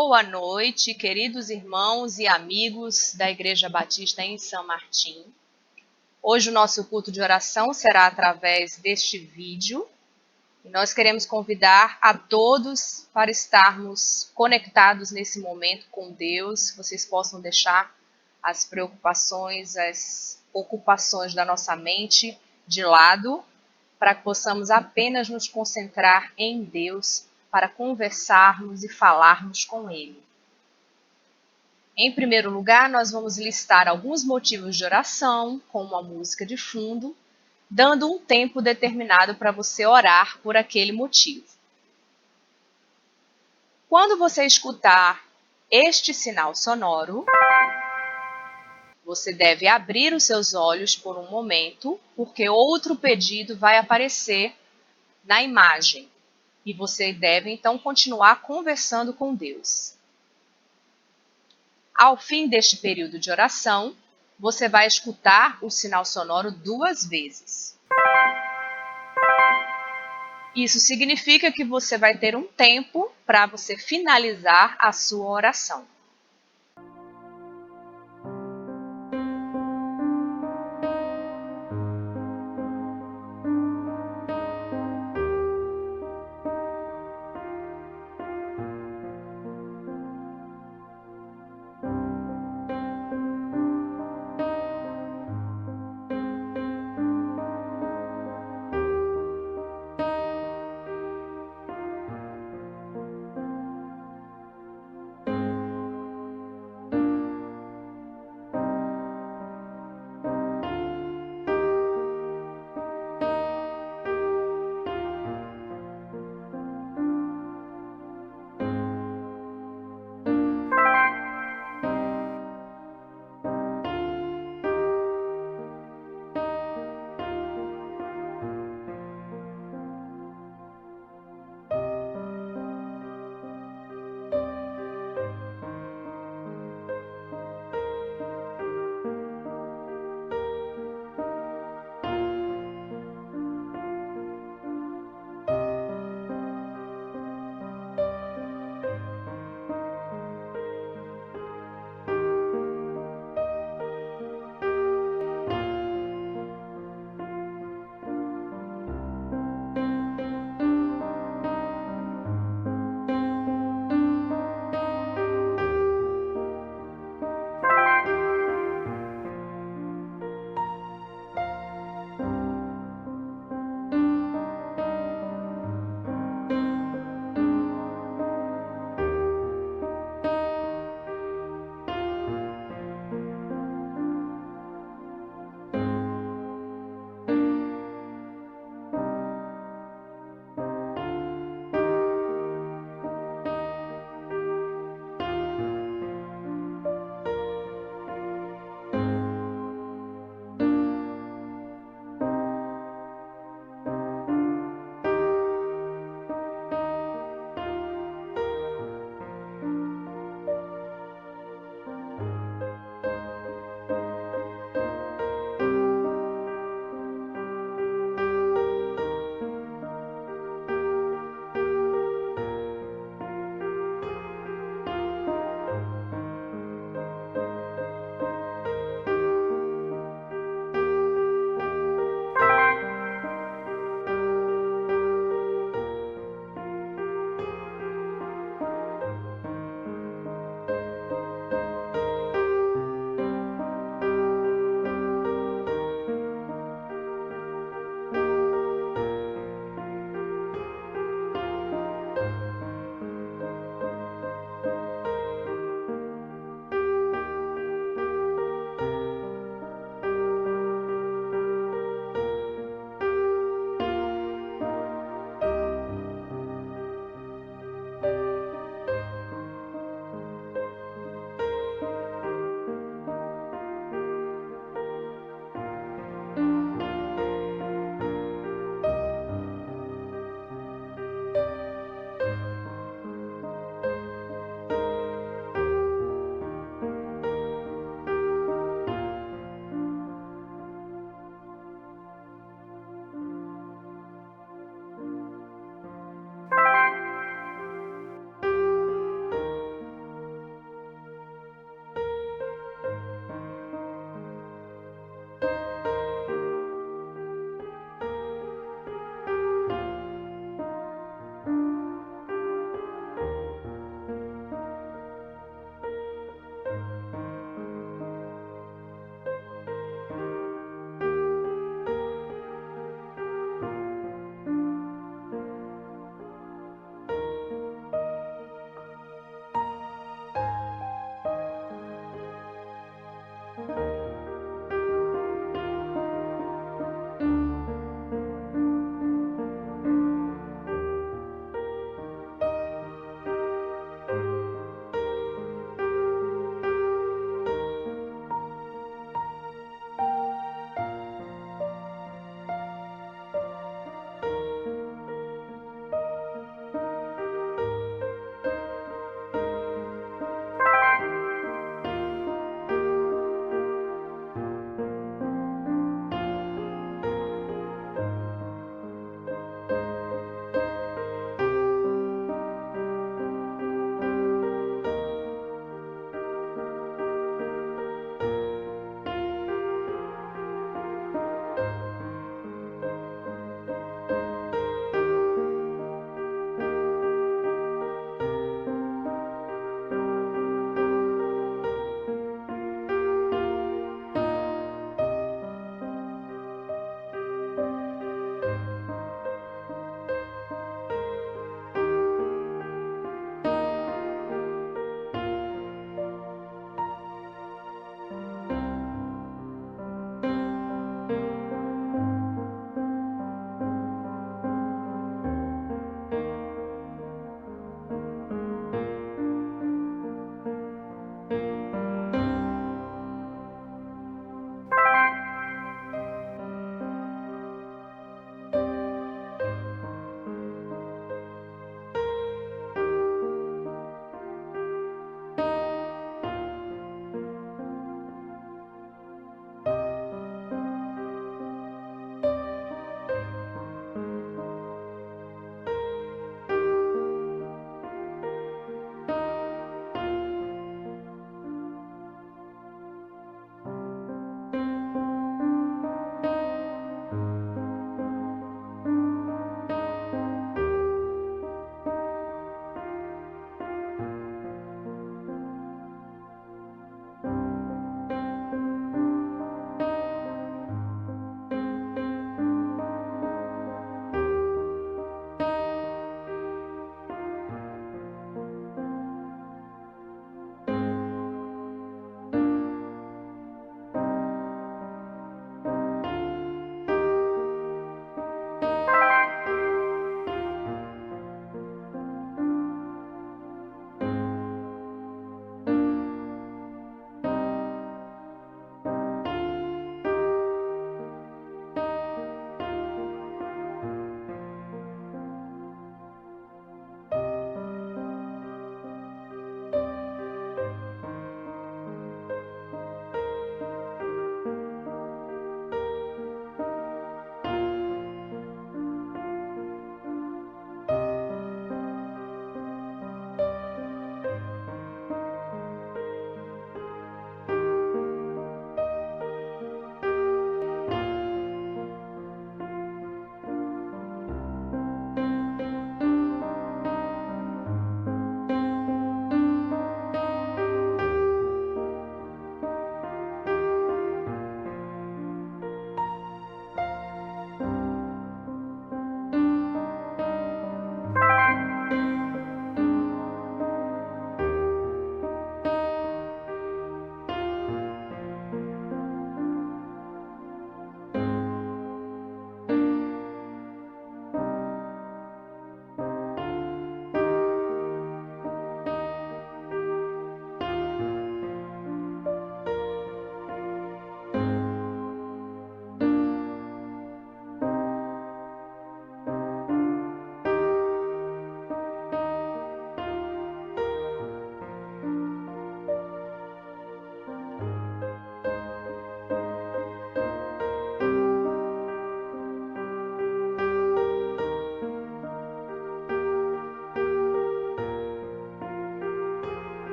Boa noite, queridos irmãos e amigos da Igreja Batista em São Martim. Hoje o nosso culto de oração será através deste vídeo e nós queremos convidar a todos para estarmos conectados nesse momento com Deus, que vocês possam deixar as preocupações, as ocupações da nossa mente de lado, para que possamos apenas nos concentrar em Deus, para conversarmos e falarmos com Ele. Em primeiro lugar, nós vamos listar alguns motivos de oração, com uma música de fundo, dando um tempo determinado para você orar por aquele motivo. Quando você escutar este sinal sonoro, você deve abrir os seus olhos por um momento, porque outro pedido vai aparecer na imagem. E você deve, então, continuar conversando com Deus. Ao fim deste período de oração, você vai escutar o sinal sonoro 2 vezes. Isso significa que você vai ter um tempo para você finalizar a sua oração.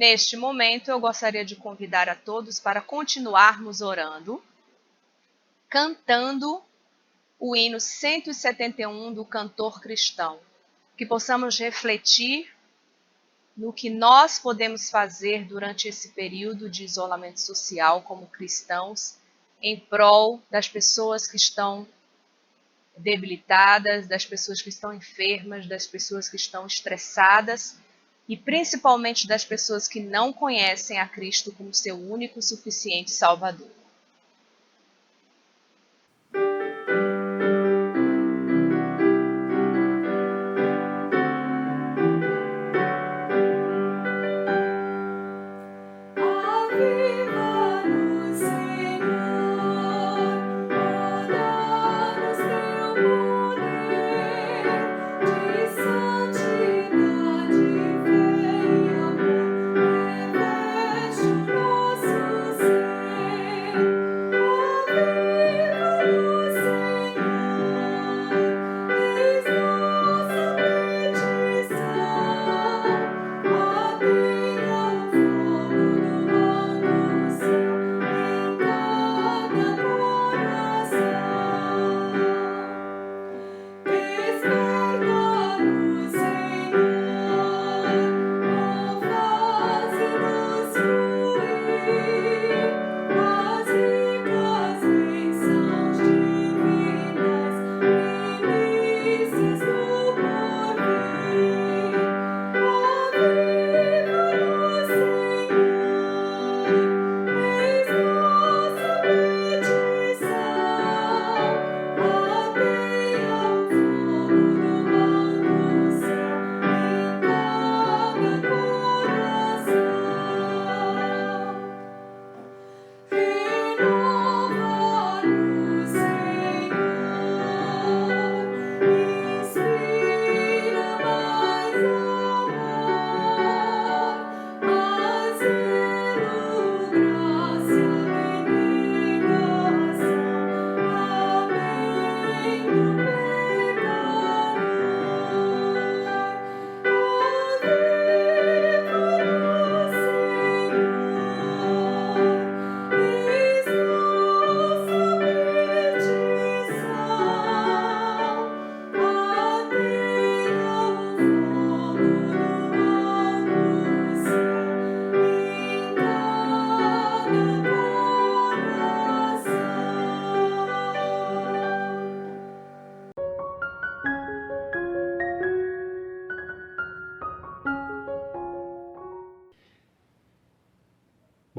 Neste momento, eu gostaria de convidar a todos para continuarmos orando, cantando o hino 171 do Cantor Cristão, que possamos refletir no que nós podemos fazer durante esse período de isolamento social como cristãos, em prol das pessoas que estão debilitadas, das pessoas que estão enfermas, das pessoas que estão estressadas e principalmente das pessoas que não conhecem a Cristo como seu único e suficiente Salvador.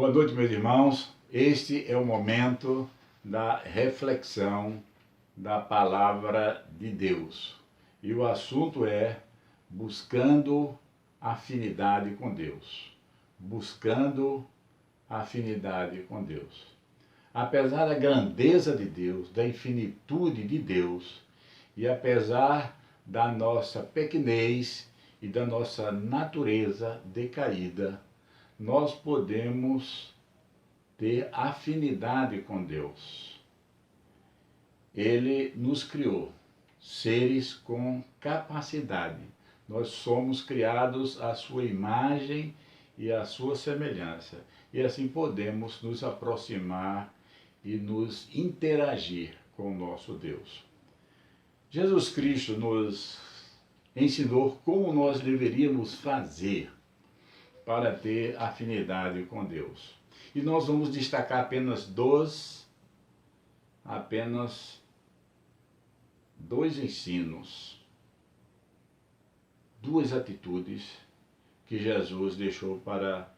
Boa noite, meus irmãos. Este é o momento da reflexão da palavra de Deus. E o assunto é buscando afinidade com Deus. Buscando afinidade com Deus. Apesar da grandeza de Deus, da infinitude de Deus, e apesar da nossa pequenez e da nossa natureza decaída, nós podemos ter afinidade com Deus. Ele nos criou, seres com capacidade. Nós somos criados à sua imagem e à sua semelhança. E assim podemos nos aproximar e nos interagir com o nosso Deus. Jesus Cristo nos ensinou como nós deveríamos fazer para ter afinidade com Deus. E nós vamos destacar apenas dois ensinos, duas atitudes que Jesus deixou para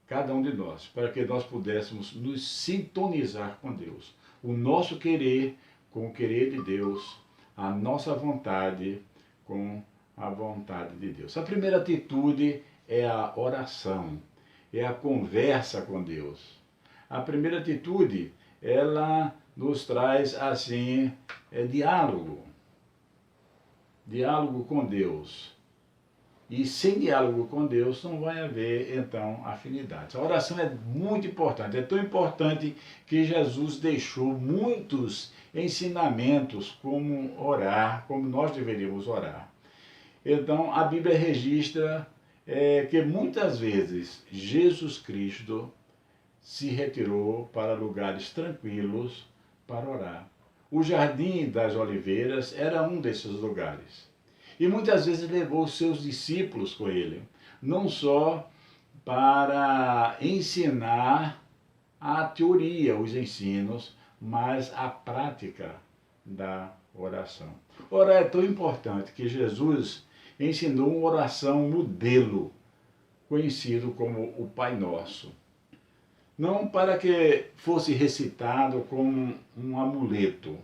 cada um de nós, para que nós pudéssemos nos sintonizar com Deus. O nosso querer com o querer de Deus, a nossa vontade com a vontade de Deus. A primeira atitude é a oração, é a conversa com Deus. A primeira atitude, ela nos traz assim, diálogo com Deus. E sem diálogo com Deus não vai haver, então, afinidade. A oração é muito importante, é tão importante que Jesus deixou muitos ensinamentos como orar, como nós deveríamos orar. Então, a Bíblia registra é que muitas vezes Jesus Cristo se retirou para lugares tranquilos para orar. O Jardim das Oliveiras era um desses lugares. E muitas vezes levou seus discípulos com ele, não só para ensinar a teoria, os ensinos, mas a prática da oração. Ora, é tão importante que Jesus ensinou uma oração modelo, conhecido como o Pai Nosso. Não para que fosse recitado como um amuleto,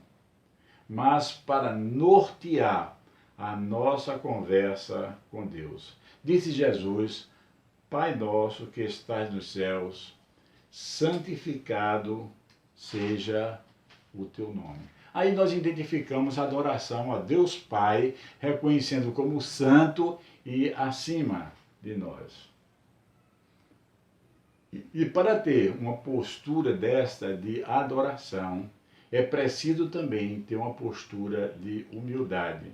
mas para nortear a nossa conversa com Deus. Disse Jesus: Pai nosso que estás nos céus, santificado seja o teu nome. Aí nós identificamos a adoração a Deus Pai, reconhecendo como santo e acima de nós. E para ter uma postura desta de adoração, é preciso também ter uma postura de humildade.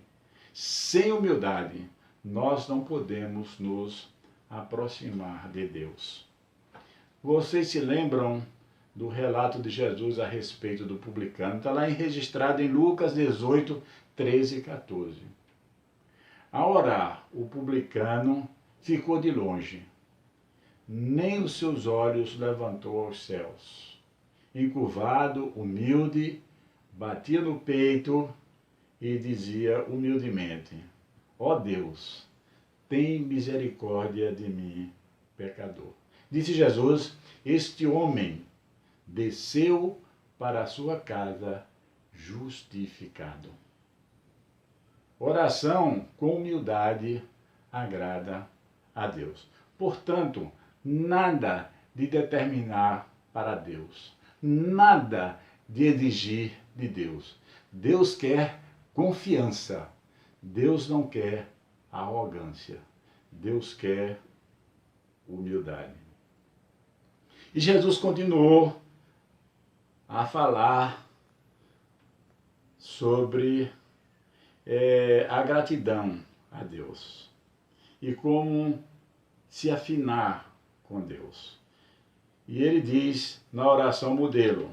Sem humildade, nós não podemos nos aproximar de Deus. Vocês se lembram do relato de Jesus a respeito do publicano? Está lá registrado em Lucas 18, 13 e 14. Ao orar, o publicano ficou de longe, nem os seus olhos levantou aos céus. Encurvado, humilde, batia no peito e dizia humildemente: ó Deus, tem misericórdia de mim, pecador. Disse Jesus: este homem desceu para a sua casa justificado. Oração com humildade agrada a Deus. Portanto, nada de determinar para Deus, nada de exigir de Deus. Deus quer confiança, Deus não quer arrogância, Deus quer humildade. E Jesus continuou a falar sobre a gratidão a Deus e como se afinar com Deus. E ele diz na oração modelo: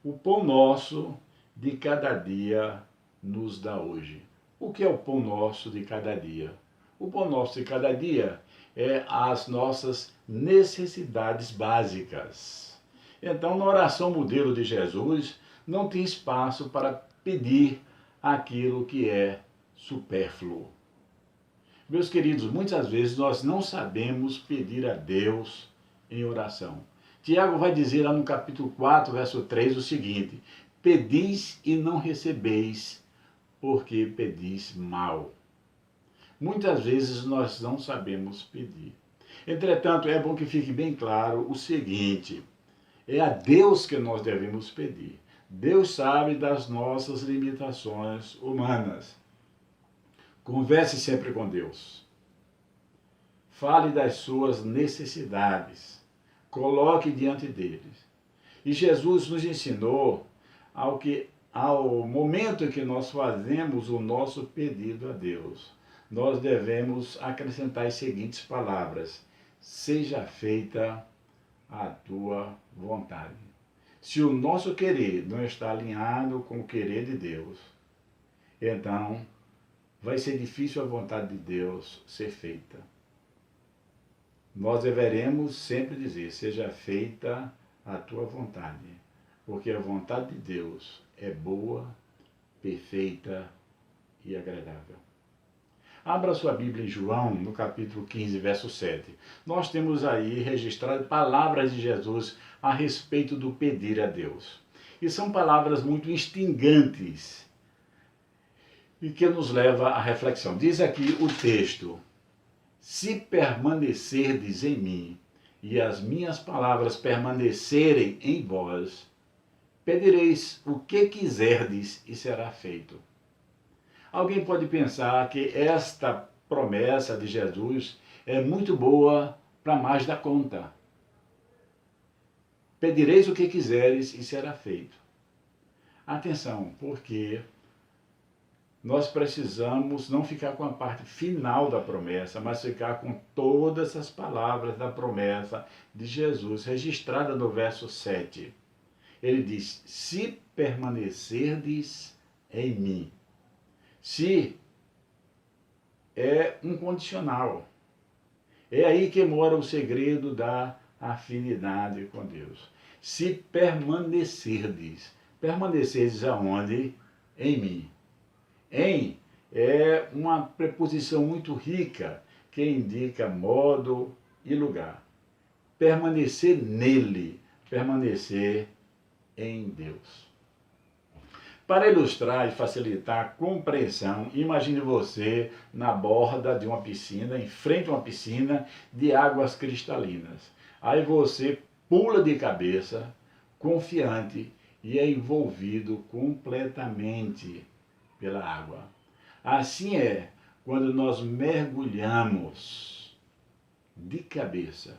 o pão nosso de cada dia nos dá hoje. O que é o pão nosso de cada dia? O pão nosso de cada dia é as nossas necessidades básicas. Então, na oração modelo de Jesus, não tem espaço para pedir aquilo que é supérfluo. Meus queridos, muitas vezes nós não sabemos pedir a Deus em oração. Tiago vai dizer lá no capítulo 4, verso 3, o seguinte: pedis e não recebeis, porque pedis mal. Muitas vezes nós não sabemos pedir. Entretanto, é bom que fique bem claro o seguinte: é a Deus que nós devemos pedir. Deus sabe das nossas limitações humanas. Converse sempre com Deus. Fale das suas necessidades. Coloque diante deles. E Jesus nos ensinou ao momento em que nós fazemos o nosso pedido a Deus, nós devemos acrescentar as seguintes palavras: seja feita a tua vontade. Se o nosso querer não está alinhado com o querer de Deus, então vai ser difícil a vontade de Deus ser feita. Nós deveremos sempre dizer: seja feita a tua vontade, porque a vontade de Deus é boa, perfeita e agradável. Abra sua Bíblia em João, no capítulo 15, verso 7. Nós temos aí registrado palavras de Jesus a respeito do pedir a Deus. E são palavras muito instigantes e que nos leva à reflexão. Diz aqui o texto: se permanecerdes em mim e as minhas palavras permanecerem em vós, pedireis o que quiserdes e será feito. Alguém pode pensar que esta promessa de Jesus é muito boa para mais da conta. Pedireis o que quiseres e será feito. Atenção, porque nós precisamos não ficar com a parte final da promessa, mas ficar com todas as palavras da promessa de Jesus, registrada no verso 7. Ele diz: se permanecerdes em mim. Se é um condicional. É aí que mora o segredo da afinidade com Deus. Se permanecerdes. Permanecerdes aonde? Em mim. Em é uma preposição muito rica que indica modo e lugar. Permanecer nele, permanecer em Deus. Para ilustrar e facilitar a compreensão, imagine você na borda de uma piscina, em frente a uma piscina de águas cristalinas. Aí você pula de cabeça, confiante, e é envolvido completamente pela água. Assim é quando nós mergulhamos de cabeça,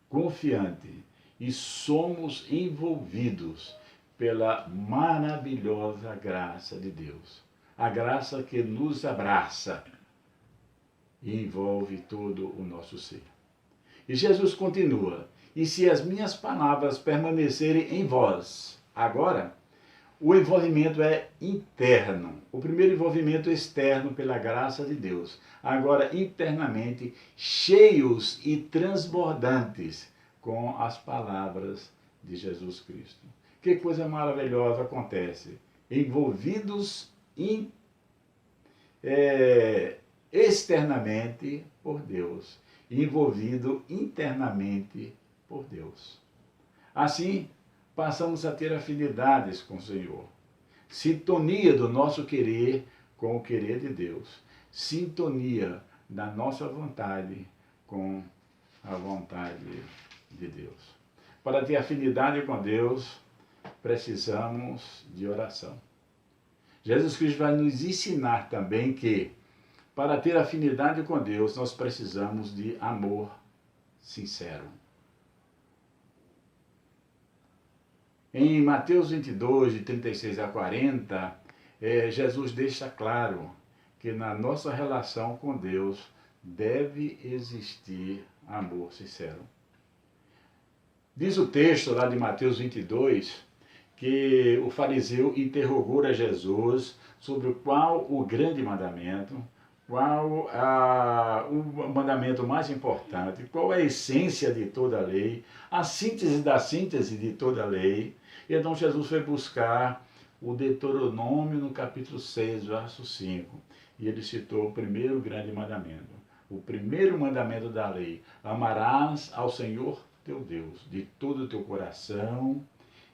confiante, e somos envolvidos pela maravilhosa graça de Deus. A graça que nos abraça e envolve todo o nosso ser. E Jesus continua: e se as minhas palavras permanecerem em vós. Agora, o envolvimento é interno. O primeiro envolvimento é externo pela graça de Deus. Agora, internamente, cheios e transbordantes com as palavras de Jesus Cristo. Que coisa maravilhosa acontece. Envolvidos externamente por Deus. Envolvido internamente por Deus. Assim, passamos a ter afinidades com o Senhor. Sintonia do nosso querer com o querer de Deus. Sintonia da nossa vontade com a vontade de Deus. Para ter afinidade com Deus, precisamos de oração. Jesus Cristo vai nos ensinar também que, para ter afinidade com Deus, nós precisamos de amor sincero. Em Mateus 22, de 36 a 40, Jesus deixa claro que na nossa relação com Deus deve existir amor sincero. Diz o texto lá de Mateus 22 que o fariseu interrogou a Jesus sobre qual o grande mandamento, qual o mandamento mais importante, qual é a essência de toda a lei, a síntese da síntese de toda a lei. E então Jesus foi buscar o Deuteronômio no capítulo 6, verso 5. E ele citou o primeiro grande mandamento. O primeiro mandamento da lei: amarás ao Senhor teu Deus de todo o teu coração,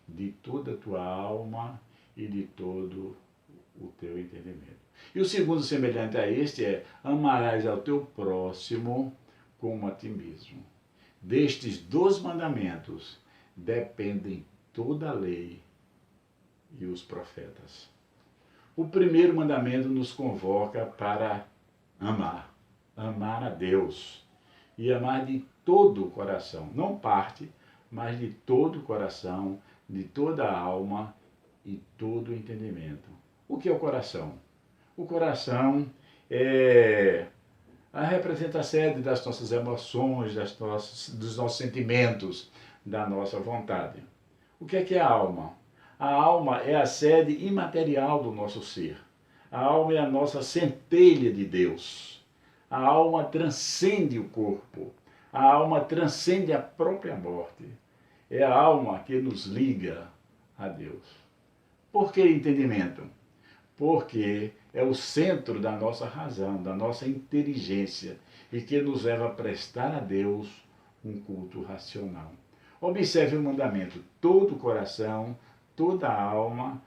de toda a tua alma e de todo o teu entendimento. E o segundo semelhante a este é: amarás ao teu próximo como a ti mesmo. Destes dois mandamentos dependem toda a lei e os profetas. O primeiro mandamento nos convoca para amar a Deus e amar de todo o coração, não parte, mas de todo o coração, de toda a alma e todo o entendimento. O que é o coração? O coração é representa a sede das nossas emoções, dos nossos sentimentos, da nossa vontade. O que é a alma? A alma é a sede imaterial do nosso ser. A alma é a nossa centelha de Deus. A alma transcende o corpo. A alma transcende a própria morte. É a alma que nos liga a Deus. Por que entendimento? Porque é o centro da nossa razão, da nossa inteligência, e que nos leva a prestar a Deus um culto racional. Observe o mandamento: todo o coração, toda a alma,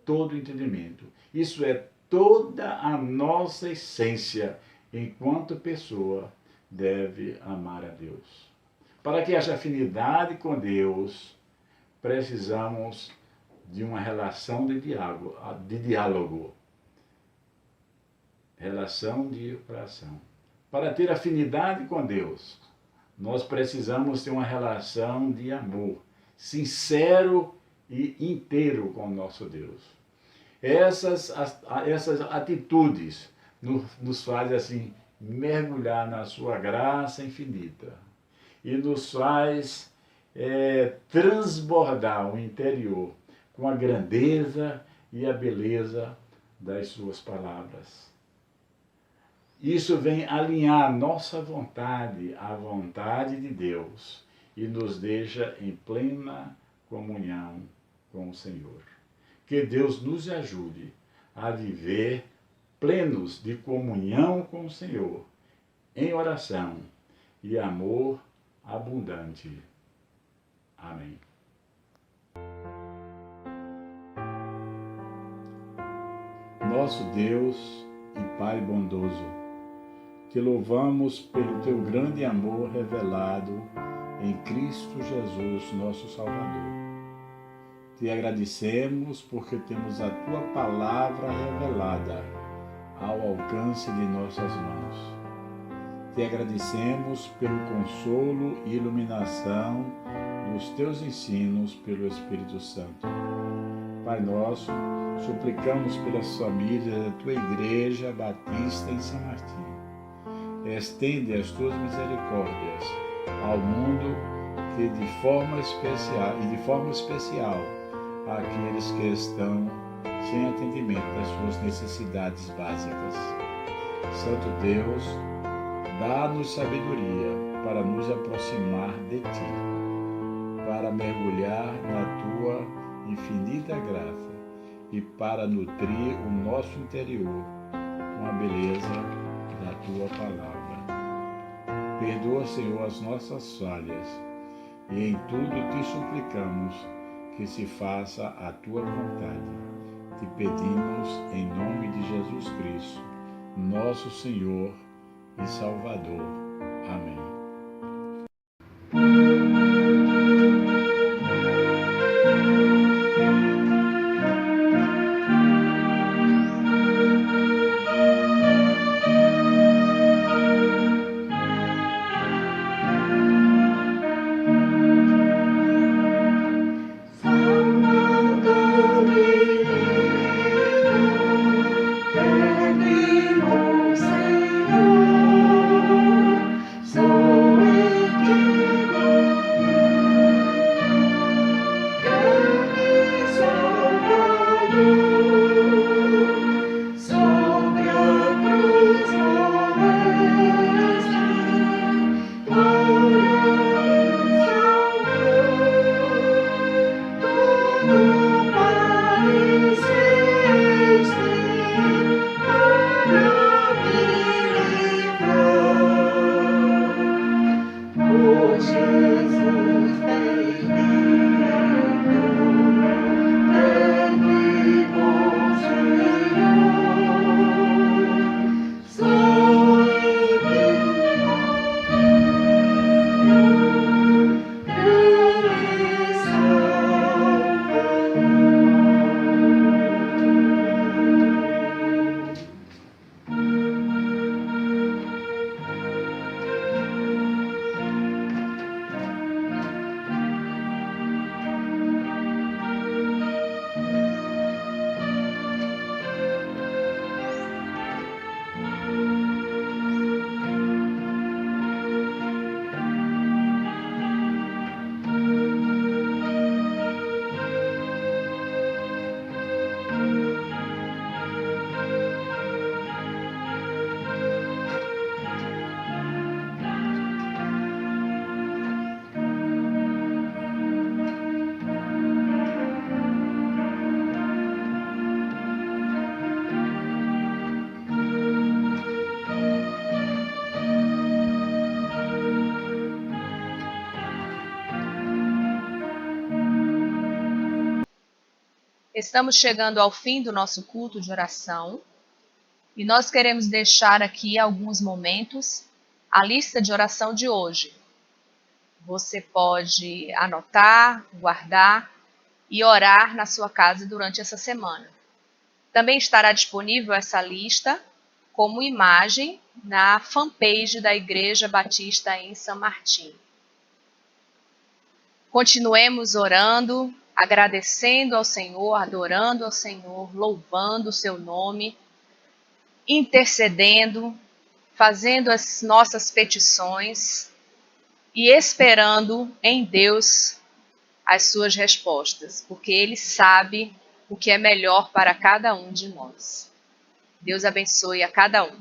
todo o entendimento. Isso é toda a nossa essência enquanto pessoa deve amar a Deus. Para que haja afinidade com Deus, precisamos de uma relação de diálogo. Relação de oração. Para ter afinidade com Deus, nós precisamos ter uma relação de amor, sincero e inteiro com o nosso Deus. Essas atitudes nos fazem assim mergulhar na sua graça infinita e nos faz transbordar o interior com a grandeza e a beleza das suas palavras. Isso vem alinhar nossa vontade à vontade de Deus e nos deixa em plena comunhão com o Senhor. Que Deus nos ajude a viver plenos de comunhão com o Senhor, em oração e amor abundante. Amém. Nosso Deus e Pai bondoso, te louvamos pelo teu grande amor revelado em Cristo Jesus, nosso Salvador. Te agradecemos porque temos a tua palavra revelada ao alcance de nossas mãos. Te agradecemos pelo consolo e iluminação dos teus ensinos pelo Espírito Santo. Pai nosso, suplicamos pelas famílias da tua Igreja Batista em São Martim. Estende as tuas misericórdias ao mundo que de forma especial àqueles que estão sem atendimento às suas necessidades básicas. Santo Deus, dá-nos sabedoria para nos aproximar de ti, para mergulhar na tua infinita graça e para nutrir o nosso interior com a beleza da tua palavra. Perdoa, Senhor, as nossas falhas e em tudo te suplicamos que se faça a tua vontade. Te pedimos em nome de Jesus Cristo, nosso Senhor e Salvador. Amém. Estamos chegando ao fim do nosso culto de oração e nós queremos deixar aqui alguns momentos a lista de oração de hoje. Você pode anotar, guardar e orar na sua casa durante essa semana. Também estará disponível essa lista como imagem na fanpage da Igreja Batista em São Martim. Continuemos orando agradecendo ao Senhor, adorando ao Senhor, louvando o seu nome, intercedendo, fazendo as nossas petições e esperando em Deus as suas respostas, porque Ele sabe o que é melhor para cada um de nós. Deus abençoe a cada um.